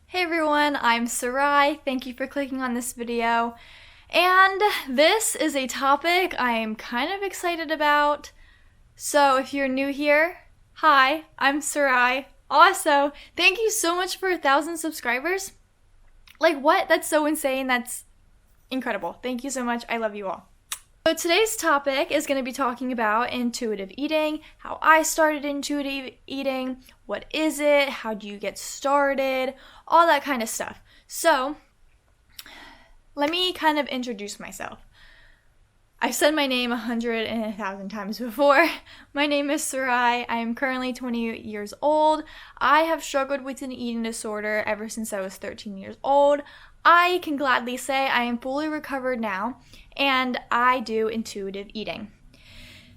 Hey everyone, I'm Sarai. Thank you for clicking on this video. And this is a topic I'm kind of excited about. So if you're new here, hi, I'm Sarai. Also, thank you so much for 1,000 subscribers. Like what? That's so insane. That's incredible. Thank you so much. I love you all. So today's topic is going to be talking about intuitive eating, how I started intuitive eating, what is it, how do you get started, all that kind of stuff. So let me kind of introduce myself. I've said my name 100 and 1,000 times before. My name is Sarai. I am currently 20 years old. I have struggled with an eating disorder ever since I was 13 years old. I can gladly say I am fully recovered now, and I do intuitive eating.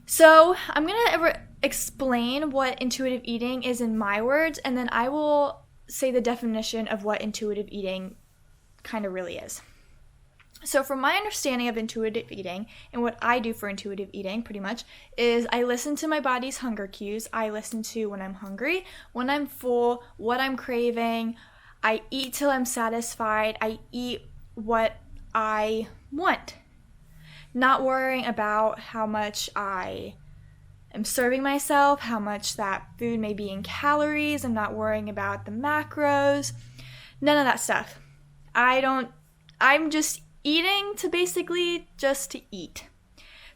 So I'm going to explain what intuitive eating is in my words, and then I will say the definition of what intuitive eating kind of really is. So from my understanding of intuitive eating and what I do for intuitive eating pretty much is I listen to my body's hunger cues. I listen to when I'm hungry, when I'm full, what I'm craving. I eat till I'm satisfied. I eat what I want. Not worrying about how much I am serving myself, how much that food may be in calories. I'm not worrying about the macros. None of that stuff. I'm just eating to basically just to eat.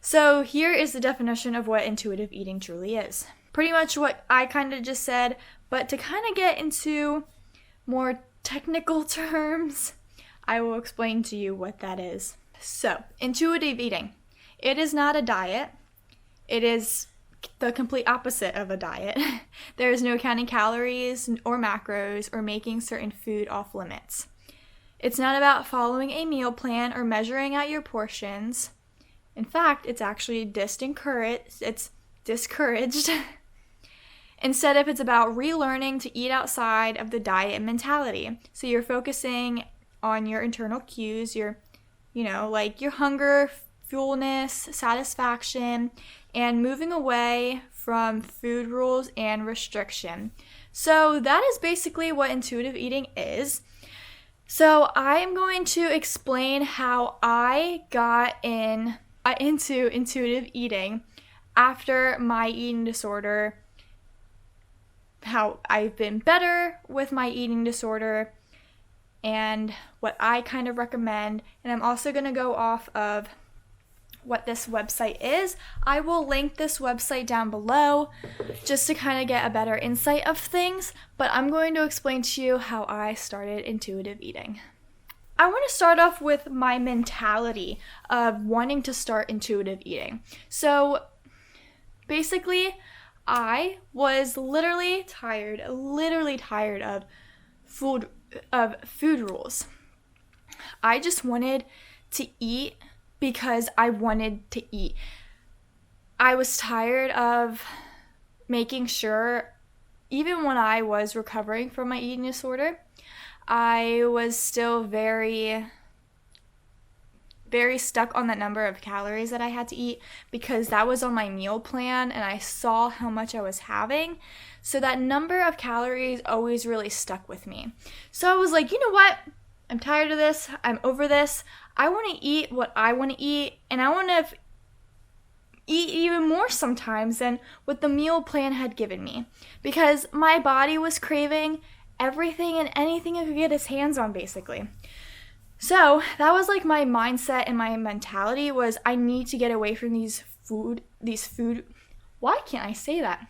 So here is the definition of what intuitive eating truly is. Pretty much what I kind of just said, but to kind of get into more technical terms, I will explain to you what that is. So, intuitive eating. It is not a diet. It is the complete opposite of a diet. There is no counting calories or macros or making certain food off limits. It's not about following a meal plan or measuring out your portions. In fact, it's actually discouraged. Instead of it's about relearning to eat outside of the diet mentality. So you're focusing on your internal cues, like your hunger, fullness, satisfaction, and moving away from food rules and restriction. So that is basically what intuitive eating is. So I'm going to explain how I got into intuitive eating after my eating disorder, how I've been better with my eating disorder, and what I kind of recommend. And I'm also going to go off of what this website is. I will link this website down below just to kind of get a better insight of things, but I'm going to explain to you how I started intuitive eating. I want to start off with my mentality of wanting to start intuitive eating. So basically, I was literally tired of food rules. I just wanted to eat because I wanted to eat. I was tired of making sure, even when I was recovering from my eating disorder, I was still very stuck on that number of calories that I had to eat because that was on my meal plan and I saw how much I was having. So that number of calories always really stuck with me. So I was like, you know what? I'm tired of this. I'm over this. I want to eat what I want to eat, and I want to eat even more sometimes than what the meal plan had given me because my body was craving everything and anything it could get its hands on, basically. So that was like my mindset and my mentality was I need to get away from these food. Why can't I say that?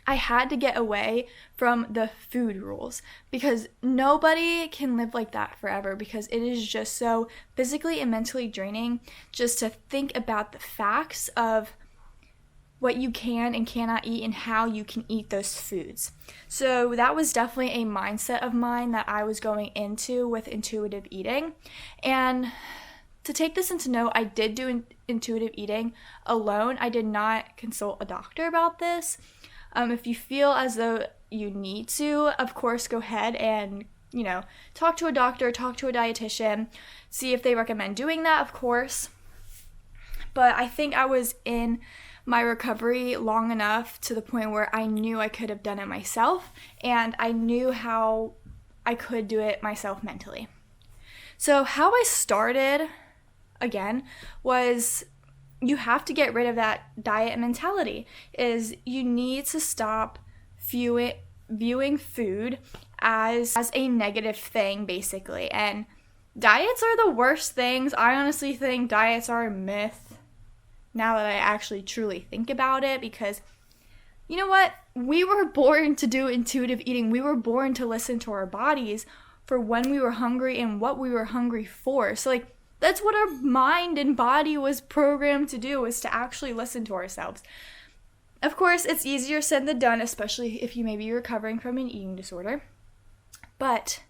I had to get away from the food rules because nobody can live like that forever because it is just so physically and mentally draining just to think about the facts of what you can and cannot eat and how you can eat those foods. So that was definitely a mindset of mine that I was going into with intuitive eating. And to take this into note, I did do intuitive eating alone. I did not consult a doctor about this. If you feel as though you need to, of course, go ahead and, talk to a doctor, talk to a dietitian, see if they recommend doing that, of course. But I think I was in my recovery long enough to the point where I knew I could have done it myself, and I knew how I could do it myself mentally. So how I started, again, was you have to get rid of that diet mentality. Is you need to stop viewing food as a negative thing, basically. And diets are the worst things. I honestly think diets are a myth now that I actually truly think about it, because you know what? We were born to do intuitive eating. We were born to listen to our bodies for when we were hungry and what we were hungry for. So like, that's what our mind and body was programmed to do, is to actually listen to ourselves. Of course, it's easier said than done, especially if you may be recovering from an eating disorder. But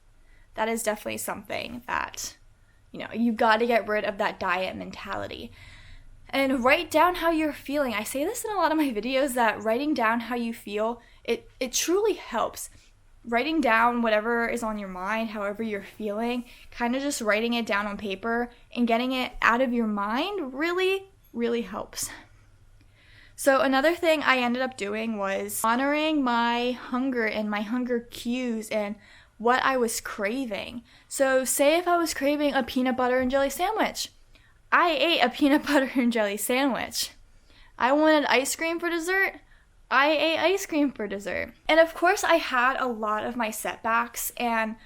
that is definitely something that, you got to get rid of that diet mentality. And write down how you're feeling. I say this in a lot of my videos, that writing down how you feel, it truly helps. Writing down whatever is on your mind, however you're feeling, kind of just writing it down on paper and getting it out of your mind really, really helps. So another thing I ended up doing was honoring my hunger and my hunger cues and what I was craving. So say if I was craving a peanut butter and jelly sandwich, I ate a peanut butter and jelly sandwich. I wanted ice cream for dessert, I ate ice cream for dessert. And of course, I had a lot of my setbacks, and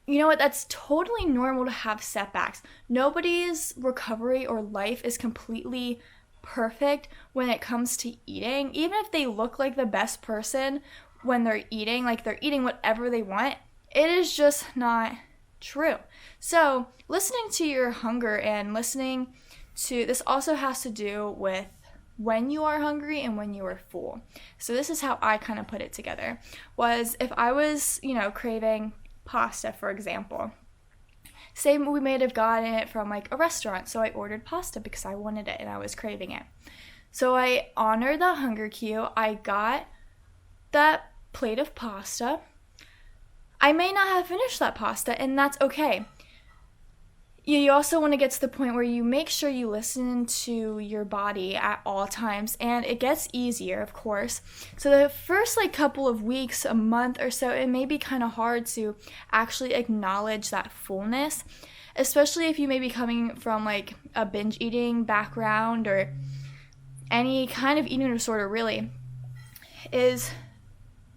you know what? That's totally normal to have setbacks. Nobody's recovery or life is completely perfect when it comes to eating. Even if they look like the best person when they're eating, like they're eating whatever they want, it is just not true. So listening to your hunger and listening to this also has to do with when you are hungry and when you are full. So this is how I kind of put it together, was if I was, craving pasta, for example. Say we may have gotten it from like a restaurant, so I ordered pasta because I wanted it and I was craving it. So I honored the hunger cue. I got that plate of pasta. I may not have finished that pasta, and that's okay. You also want to get to the point where you make sure you listen to your body at all times, and it gets easier, of course. So the first couple of weeks, a month or so, it may be kind of hard to actually acknowledge that fullness, especially if you may be coming from a binge eating background or any kind of eating disorder, really, is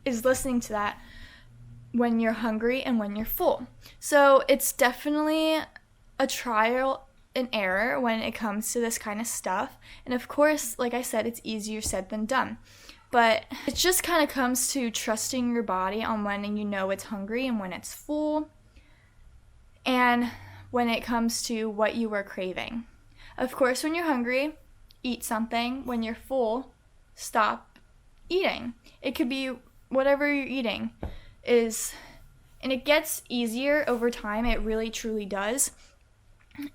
listening to that when you're hungry and when you're full. So it's definitely a trial and error when it comes to this kind of stuff. And of course, like I said, it's easier said than done. But it just kind of comes to trusting your body on when you know it's hungry and when it's full. And when it comes to what you are craving. Of course, when you're hungry, eat something. When you're full, stop eating. It could be whatever you're eating is, and it gets easier over time. It really truly does.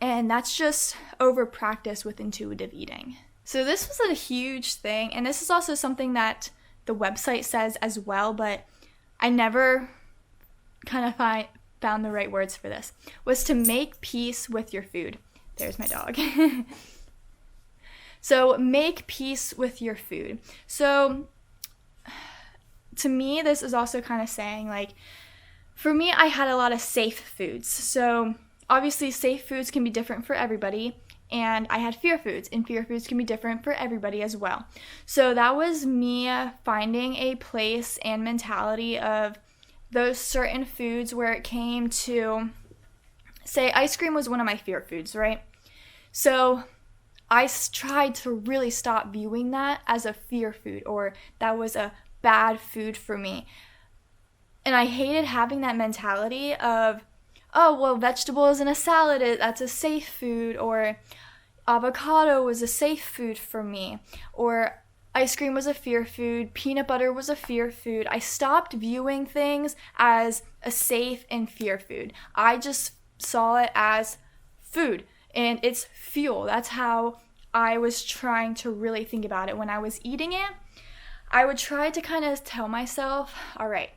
And that's just over practice with intuitive eating. So this was a huge thing, and this is also something that the website says as well, but I never kind of found the right words for this, was to make peace with your food. There's my dog. So make peace with your food. So to me, this is also kind of saying, for me, I had a lot of safe foods. So obviously, safe foods can be different for everybody, and I had fear foods, and fear foods can be different for everybody as well. So that was me finding a place and mentality of those certain foods where it came to, say, ice cream was one of my fear foods, right? So I tried to really stop viewing that as a fear food, or that was a bad food for me. And I hated having that mentality of, oh, well, vegetables in a salad, that's a safe food, or avocado was a safe food for me, or ice cream was a fear food, peanut butter was a fear food. I stopped viewing things as a safe and fear food. I just saw it as food, and it's fuel. That's how I was trying to really think about it. When I was eating it, I would try to kind of tell myself, all right,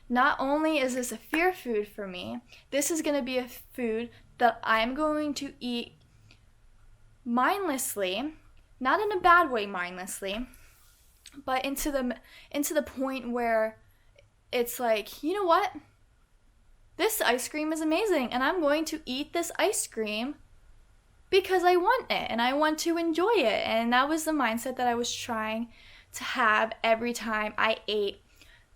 not only is this a fear food for me, this is going to be a food that I'm going to eat mindlessly, not in a bad way mindlessly, but into the point where it's like, you know what? this ice cream is amazing and I'm going to eat this ice cream because I want it and I want to enjoy it. And that was the mindset that I was trying to have every time I ate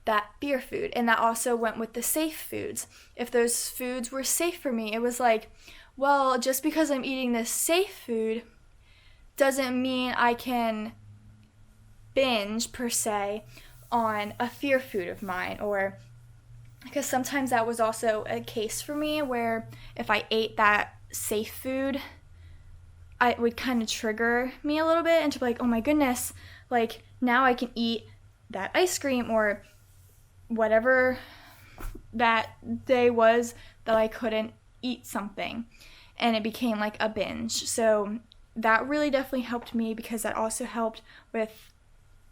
that fear food. And that also went with the safe foods. If those foods were safe for me, it was like, well, just because I'm eating this safe food doesn't mean I can binge per se on a fear food of mine. Or because sometimes that was also a case for me where if I ate that safe food, it would kind of trigger me a little bit into like, oh my goodness, like now I can eat that ice cream or whatever that day was that I couldn't eat something, and it became like a binge. So that really definitely helped me, because that also helped with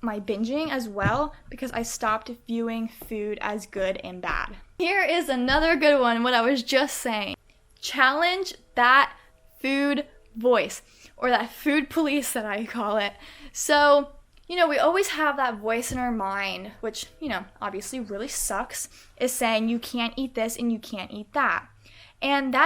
my binging as well, because I stopped viewing food as good and bad. Here is another good one, what I was just saying. Challenge that food voice, or that food police that I call it. So, we always have that voice in our mind, which, obviously really sucks, is saying you can't eat this and you can't eat that. And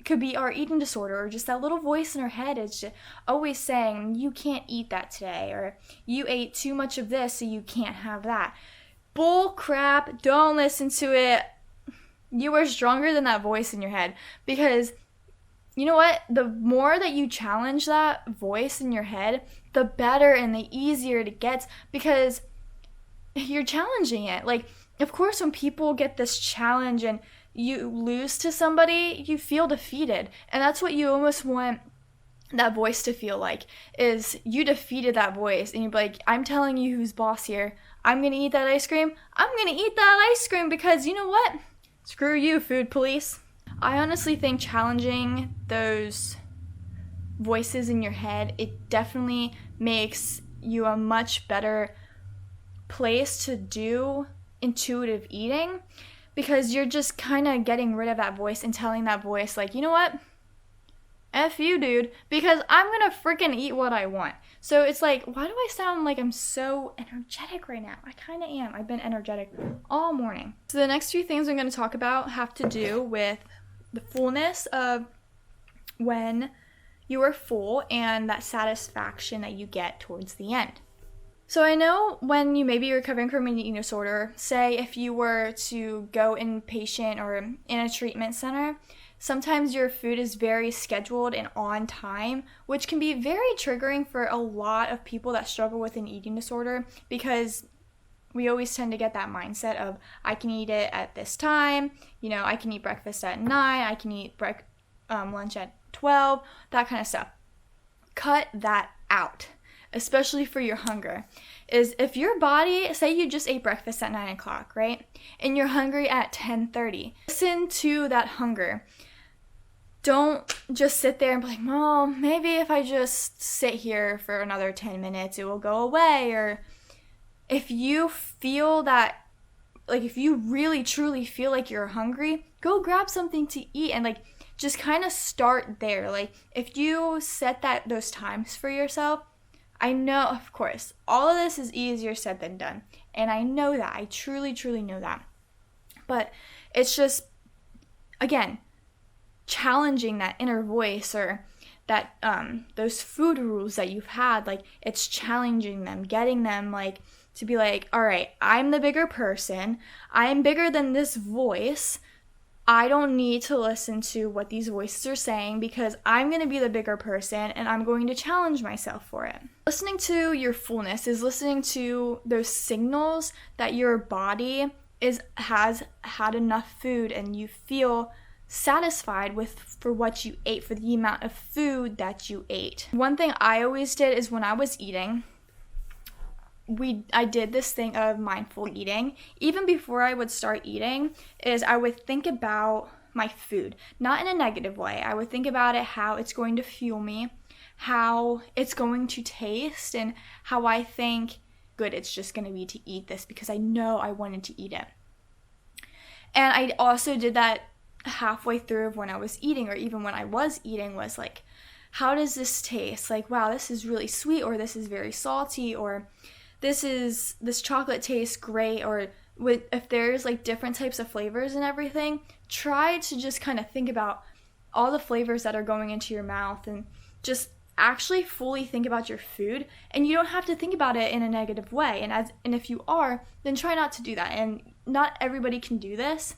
could be our eating disorder, or just that little voice in our head is just always saying you can't eat that today, or you ate too much of this so you can't have that. Bull crap, don't listen to it. You are stronger than that voice in your head, because you know what? The more that you challenge that voice in your head, the better and the easier it gets, because you're challenging it. Like, of course, when people get this challenge and you lose to somebody, you feel defeated. And that's what you almost want that voice to feel like, is you defeated that voice. And you're like, I'm telling you who's boss here. I'm going to eat that ice cream. I'm going to eat that ice cream because you know what? Screw you, food police. I honestly think challenging those voices in your head, it definitely makes you a much better place to do intuitive eating, because you're just kind of getting rid of that voice and telling that voice, like, you know what? F you, dude, because I'm going to freaking eat what I want. So it's like, why do I sound like I'm so energetic right now? I kind of am. I've been energetic all morning. So the next few things I'm going to talk about have to do with the fullness of when you are full and that satisfaction that you get towards the end. So I know when you may be recovering from an eating disorder, say if you were to go inpatient or in a treatment center, sometimes your food is very scheduled and on time, which can be very triggering for a lot of people that struggle with an eating disorder, because we always tend to get that mindset of, I can eat it at this time, I can eat breakfast at 9, I can eat lunch at 12, that kind of stuff. Cut that out, especially for your hunger. Is if your body, say you just ate breakfast at 9 o'clock, right? And you're hungry at 10:30. Listen to that hunger. Don't just sit there and be like, well, maybe if I just sit here for another 10 minutes, it will go away. Or if you feel that, like if you really truly feel like you're hungry, go grab something to eat and just kind of start there. Like if you set those times for yourself, I know, of course, all of this is easier said than done. And I know that. I truly, truly know that. But it's just, again, challenging that inner voice, or that those food rules that you've had. Like, it's challenging them, getting them to be like, all right, I'm the bigger person. I'm bigger than this voice. I don't need to listen to what these voices are saying, because I'm going to be the bigger person and I'm going to challenge myself for it. Listening to your fullness is listening to those signals that your body has had enough food and you feel satisfied for what you ate, for the amount of food that you ate. One thing I always did is when I was eating, I did this thing of mindful eating. Even before I would start eating, is I would think about my food, not in a negative way. I would think about it, how it's going to fuel me, how it's going to taste, and how I think good it's just going to be to eat this, because I know I wanted to eat it. And I also did that halfway through of when I was eating, or even when I was eating, was like, how does this taste? Like, wow, this is really sweet, or this is very salty, or this chocolate tastes great, or if there's like different types of flavors and everything, try to just kind of think about all the flavors that are going into your mouth and just actually fully think about your food. And you don't have to think about it in a negative way. And if you are, then try not to do that. And not everybody can do this.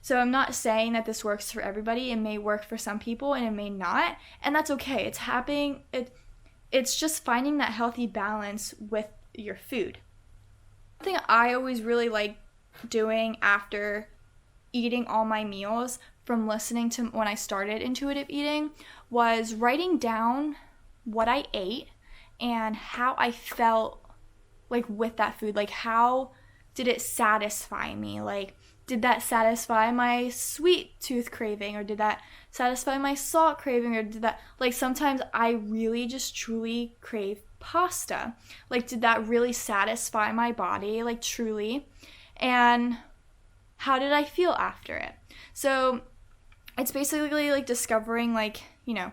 So I'm not saying that this works for everybody. It may work for some people and it may not. And that's okay. It's happening. It's just finding that healthy balance with your food. Something I always really like doing after eating all my meals from listening to when I started intuitive eating was writing down what I ate and how I felt like with that food. Like, how did it satisfy me? Like, did that satisfy my sweet tooth craving, or did that satisfy my salt craving, or did that, like, sometimes I really just truly crave pasta. Like, did that really satisfy my body, like, truly? And how did I feel after it? So it's basically like discovering, like, you know,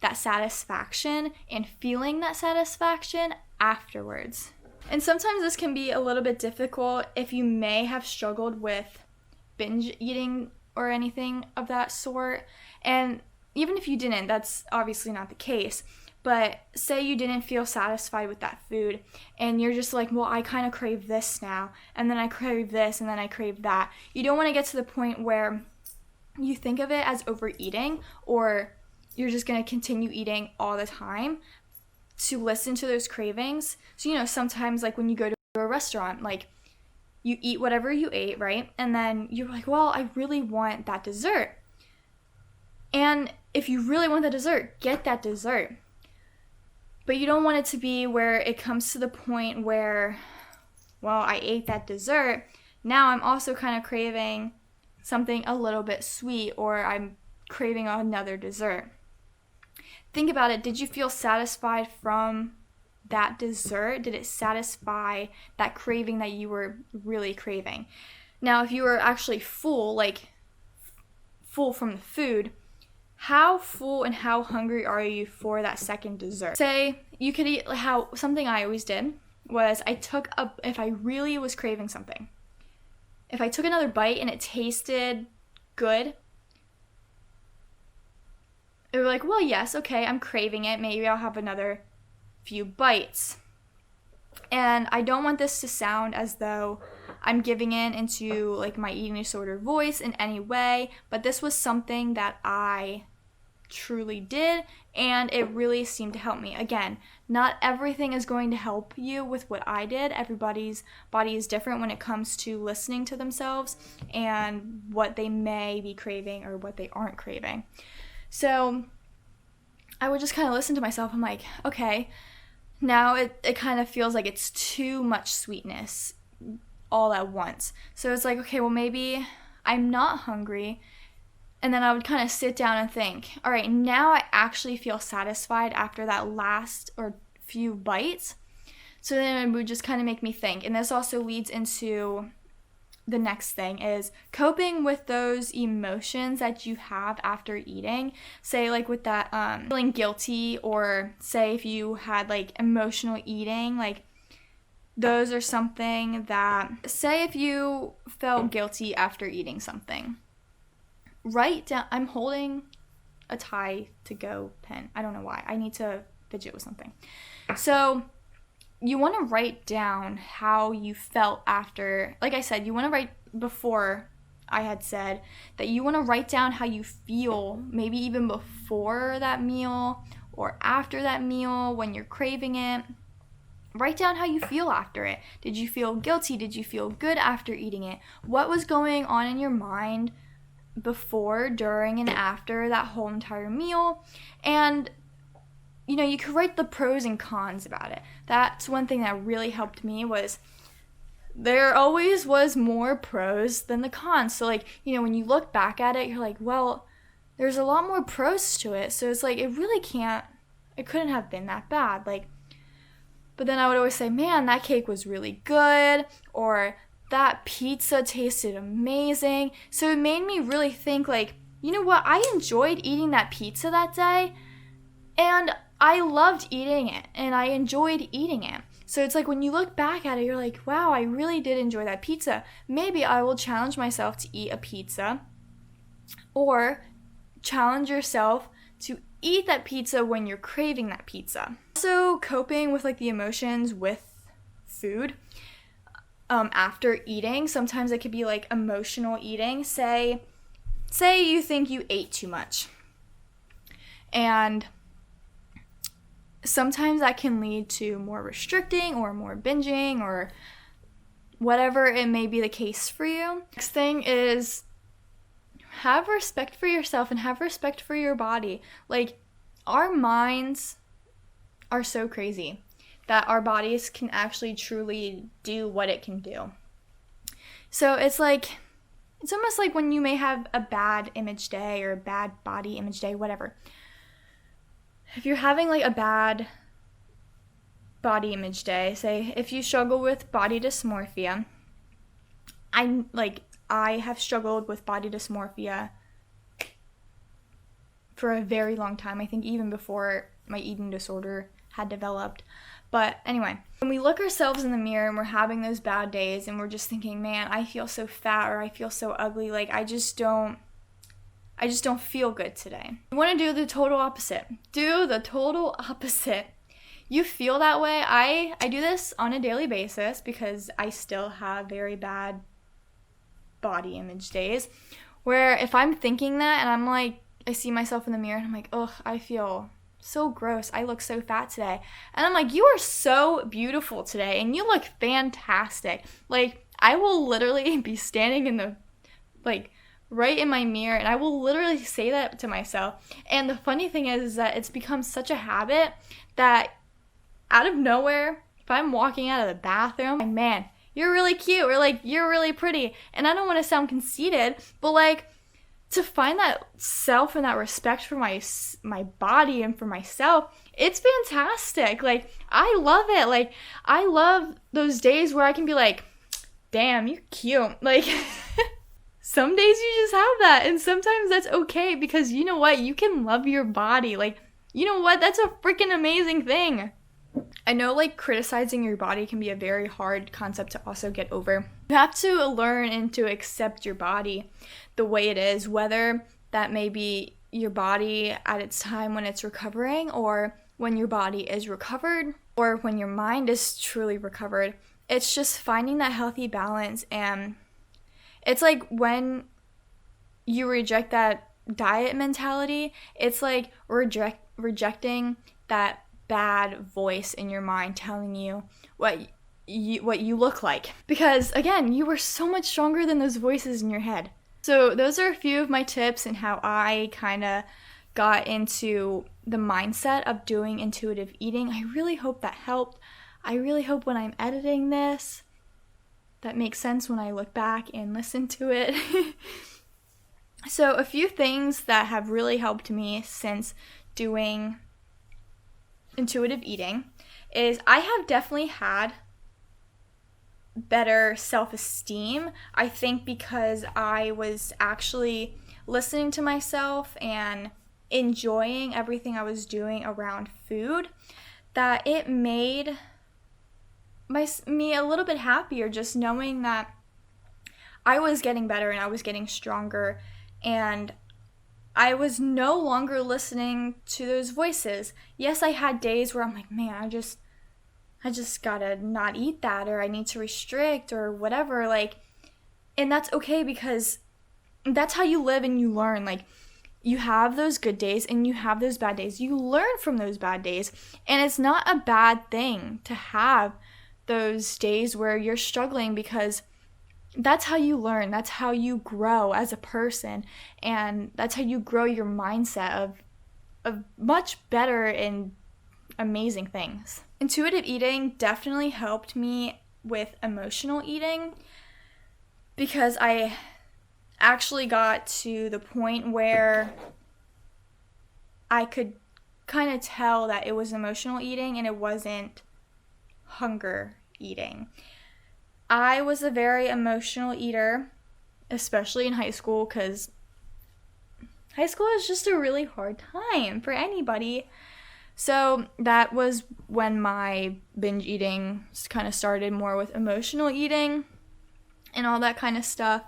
that satisfaction and feeling that satisfaction afterwards. And sometimes this can be a little bit difficult if you may have struggled with binge eating or anything of that sort. And even if you didn't, that's obviously not the case. But say you didn't feel satisfied with that food and you're just like, well, I kind of crave this now, and then I crave this, and then I crave that. You don't want to get to the point where you think of it as overeating, or you're just going to continue eating all the time to listen to those cravings. So, you know, sometimes like when you go to a restaurant, like you eat whatever you ate, right? And then you're like, well, I really want that dessert. And if you really want the dessert, get that dessert. But you don't want it to be where it comes to the point where, well, I ate that dessert, now I'm also kind of craving something a little bit sweet, or I'm craving another dessert. Think about it. Did you feel satisfied from that dessert? Did it satisfy that craving that you were really craving? Now, if you were actually full, like full from the food, how full and how hungry are you for that second dessert? Say you could eat, something I always did was if I really was craving something, if I took another bite and it tasted good, it was like, well, yes, okay, I'm craving it. Maybe I'll have another few bites. And I don't want this to sound as though I'm giving in into like my eating disorder voice in any way, but this was something that I truly did, and it really seemed to help me. Again, not everything is going to help you with what I did. Everybody's body is different when it comes to listening to themselves and what they may be craving or what they aren't craving. So I would just kind of listen to myself. I'm like, okay, now it kind of feels like it's too much sweetness all at once. So it's like, okay, well, maybe I'm not hungry. And then I would kind of sit down and think, all right, now I actually feel satisfied after that last or few bites. So then it would just kind of make me think. And this also leads into the next thing, is coping with those emotions that you have after eating. Say like with that feeling guilty, or say if you had like emotional eating, like those are something that, say if you felt guilty after eating something, write down. I'm holding a tie to go pen. I don't know why. I need to fidget with something. So you want to write down how you felt after. Like I said, you want to write, before I had said that you want to write down how you feel, maybe even before that meal or after that meal when you're craving it. Write down how you feel after it. Did you feel guilty? Did you feel good after eating it? What was going on in your mind before, during, and after that whole entire meal? And you know, you could write the pros and cons about it. That's one thing that really helped me, was there always was more pros than the cons. So like, you know, when you look back at it, you're like, well, there's a lot more pros to it. So it's like, it couldn't have been that bad. Like, but then I would always say, man, that cake was really good, or that pizza tasted amazing. So it made me really think, like, you know what, I enjoyed eating that pizza that day, and I loved eating it, and I enjoyed eating it. So it's like when you look back at it, you're like, wow, I really did enjoy that pizza. Maybe I will challenge myself to eat a pizza, or challenge yourself to eat that pizza when you're craving that pizza. Also, coping with like the emotions with food after eating. Sometimes it could be like emotional eating. Say you think you ate too much, and sometimes that can lead to more restricting or more binging or whatever it may be the case for you. Next thing is have respect for yourself and have respect for your body. Like, our minds are so crazy that our bodies can actually truly do what it can do. So it's almost like when you may have a bad image day or a bad body image day, whatever. If you're having like a bad body image day, say if you struggle with body dysmorphia, I have struggled with body dysmorphia for a very long time. I think even before my eating disorder had developed. But anyway, when we look ourselves in the mirror and we're having those bad days and we're just thinking, man, I feel so fat or I feel so ugly, like I just don't feel good today. You want to do the total opposite. Do the total opposite. You feel that way. I do this on a daily basis because I still have very bad body image days where if I'm thinking that and I'm like, I see myself in the mirror and I'm like, ugh, I feel so gross. I look so fat today. And I'm like, you are so beautiful today and you look fantastic. Like, I will literally be standing in the, right in my mirror and I will literally say that to myself. And the funny thing is that it's become such a habit that out of nowhere, if I'm walking out of the bathroom, I'm, man, you're really cute, or like, you're really pretty. And I don't want to sound conceited, but like, to find that self and that respect for my body and for myself, it's fantastic. Like, I love it. Like, I love those days where I can be like, damn, you're cute. Like, some days you just have that, and sometimes that's okay because you know what? You can love your body. Like, you know what? That's a freaking amazing thing. I know like criticizing your body can be a very hard concept to also get over. You have to learn and to accept your body the way it is, whether that may be your body at its time when it's recovering, or when your body is recovered, or when your mind is truly recovered. It's just finding that healthy balance. And it's like when you reject that diet mentality, it's like rejecting that bad voice in your mind telling you what you look like. Because again, you are so much stronger than those voices in your head. So those are a few of my tips and how I kind of got into the mindset of doing intuitive eating. I really hope that helped. I really hope when I'm editing this, that makes sense when I look back and listen to it. So a few things that have really helped me since doing intuitive eating is I have definitely had better self-esteem. I think because I was actually listening to myself and enjoying everything I was doing around food, that it made me a little bit happier just knowing that I was getting better and I was getting stronger, and I was no longer listening to those voices. Yes, I had days where I'm like, man, I just gotta not eat that, or I need to restrict or whatever, like, and that's okay because that's how you live and you learn. Like, you have those good days and you have those bad days. You learn from those bad days, and it's not a bad thing to have those days where you're struggling, because that's how you learn. That's how you grow as a person, and that's how you grow your mindset of much better and amazing things. Intuitive eating definitely helped me with emotional eating, because I actually got to the point where I could kind of tell that it was emotional eating and it wasn't hunger eating. I was a very emotional eater, especially in high school, because high school is just a really hard time for anybody. So that was when my binge eating kind of started, more with emotional eating and all that kind of stuff.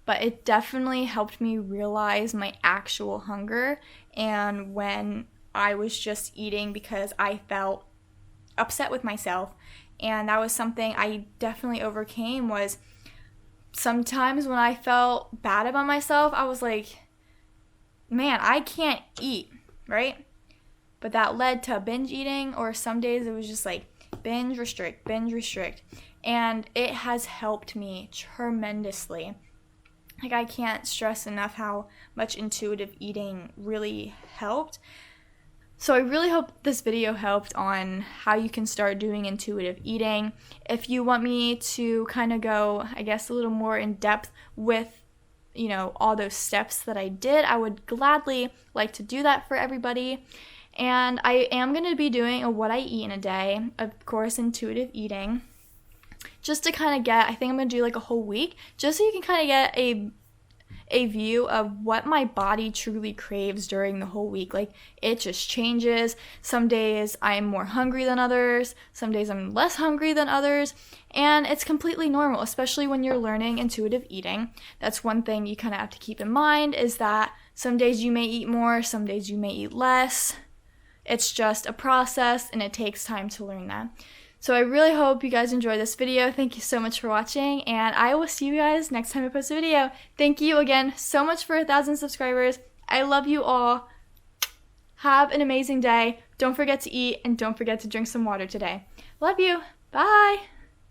But it definitely helped me realize my actual hunger, and when I was just eating because I felt upset with myself. And that was something I definitely overcame. Was sometimes when I felt bad about myself, I was like, man, I can't eat, right? But that led to binge eating, or some days it was just like binge, restrict. And it has helped me tremendously. Like, I can't stress enough how much intuitive eating really helped. So I really hope this video helped on how you can start doing intuitive eating. If you want me to kind of go, I guess, a little more in depth with, all those steps that I did, I would gladly like to do that for everybody. And I am going to be doing a what I eat in a day, of course, intuitive eating, just to kind of I think I'm going to do like a whole week, just so you can kind of get a view of what my body truly craves during the whole week. Like, it just changes. Some days I'm more hungry than others. Some days I'm less hungry than others. And it's completely normal, especially when you're learning intuitive eating. That's one thing you kind of have to keep in mind, is that some days you may eat more, some days you may eat less. It's just a process, and it takes time to learn that. So I really hope you guys enjoyed this video. Thank you so much for watching, and I will see you guys next time I post a video. Thank you again so much for 1,000 subscribers. I love you all. Have an amazing day. Don't forget to eat, and don't forget to drink some water today. Love you. Bye.